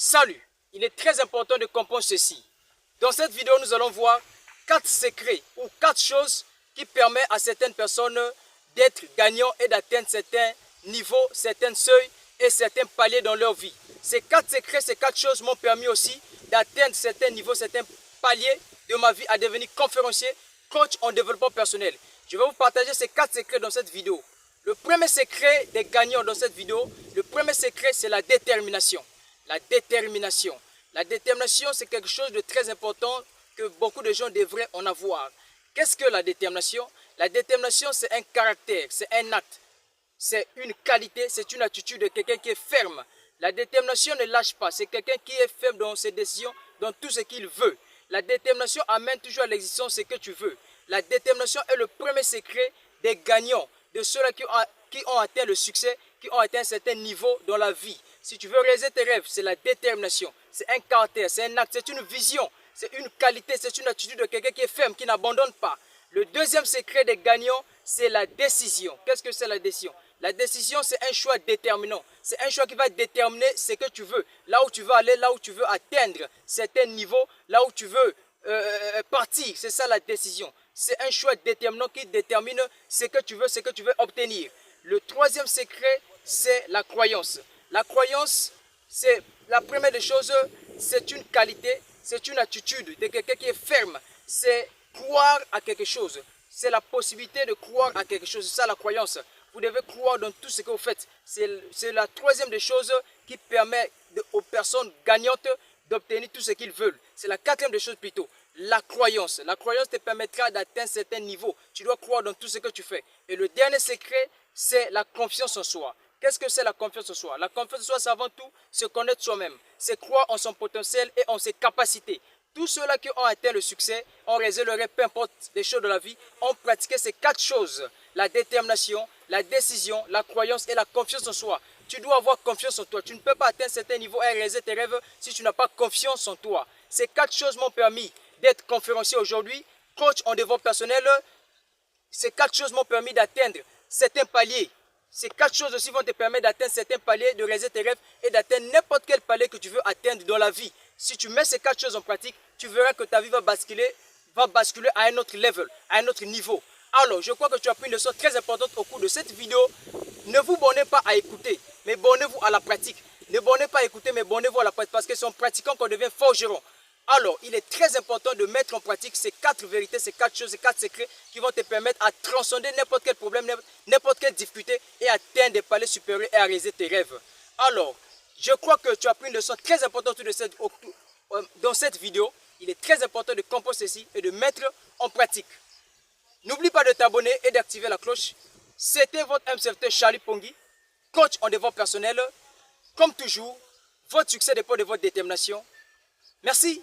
Salut, il est très important de comprendre ceci. Dans cette vidéo, nous allons voir 4 secrets ou 4 choses qui permettent à certaines personnes d'être gagnants et d'atteindre certains niveaux, certains seuils et certains paliers dans leur vie. Ces 4 secrets, ces 4 choses m'ont permis aussi d'atteindre certains niveaux, certains paliers de ma vie, à devenir conférencier, coach en développement personnel. Je vais vous partager ces 4 secrets dans cette vidéo. Le premier secret des gagnants dans cette vidéo, le premier secret, c'est la détermination. La détermination. La détermination, c'est quelque chose de très important que beaucoup de gens devraient en avoir. Qu'est-ce que la détermination? La détermination, c'est un caractère, c'est un acte, c'est une qualité, c'est une attitude de quelqu'un qui est ferme. La détermination ne lâche pas, c'est quelqu'un qui est ferme dans ses décisions, dans tout ce qu'il veut. La détermination amène toujours à l'existence ce que tu veux. La détermination est le premier secret des gagnants, de ceux-là qui ont atteint le succès, qui ont atteint un certain niveau dans la vie. Si tu veux réaliser tes rêves, c'est la détermination. C'est un caractère, c'est un acte, c'est une vision, c'est une qualité, c'est une attitude de quelqu'un qui est ferme, qui n'abandonne pas. Le deuxième secret des gagnants, c'est la décision. Qu'est-ce que c'est la décision? La décision, c'est un choix déterminant. C'est un choix qui va déterminer ce que tu veux, là où tu veux aller, là où tu veux atteindre certains niveaux, là où tu veux partir. C'est ça la décision. C'est un choix déterminant qui détermine ce que tu veux obtenir. Le troisième secret, c'est la croyance. La croyance, c'est la première des choses, c'est une qualité, c'est une attitude de quelqu'un qui est ferme. C'est croire à quelque chose. C'est la possibilité de croire à quelque chose. C'est ça la croyance. Vous devez croire dans tout ce que vous faites. C'est la troisième des choses qui permet aux personnes gagnantes d'obtenir tout ce qu'ils veulent. C'est la quatrième des choses plutôt. La croyance. La croyance te permettra d'atteindre certains niveaux. Tu dois croire dans tout ce que tu fais. Et le dernier secret, c'est la confiance en soi. Qu'est-ce que c'est la confiance en soi? La confiance en soi, c'est avant tout se connaître soi-même. C'est croire en son potentiel et en ses capacités. Tous ceux-là qui ont atteint le succès, ont réalisé le rêve, peu importe les choses de la vie, ont pratiqué ces 4 choses. La détermination, la décision, la croyance et la confiance en soi. Tu dois avoir confiance en toi. Tu ne peux pas atteindre certains niveaux et réaliser tes rêves si tu n'as pas confiance en toi. Ces 4 choses m'ont permis d'être conférencier aujourd'hui, coach en développement personnel. Ces 4 choses m'ont permis d'atteindre certains paliers. Ces 4 choses aussi vont te permettre d'atteindre certains paliers, de réaliser tes rêves et d'atteindre n'importe quel palier que tu veux atteindre dans la vie. Si tu mets ces 4 choses en pratique, tu verras que ta vie va basculer à un autre level, à un autre niveau. Alors, je crois que tu as pris une leçon très importante au cours de cette vidéo. Ne vous bornez pas à écouter, mais bornez-vous à la pratique. Ne bornez pas à écouter, mais bornez-vous à la pratique, parce que c'est en pratiquant qu'on devient forgeron. Alors, il est très important de mettre en pratique ces 4 vérités, ces 4 choses, ces 4 secrets qui vont te permettre à transcender n'importe quel problème, n'importe quelle difficulté et atteindre des paliers supérieurs et à réaliser tes rêves. Alors, je crois que tu as pris une leçon très importante dans cette vidéo. Il est très important de comprendre ceci et de mettre en pratique. N'oublie pas de t'abonner et d'activer la cloche. C'était votre MC Charlie Pongui, coach en développement personnel. Comme toujours, votre succès dépend de votre détermination. Merci.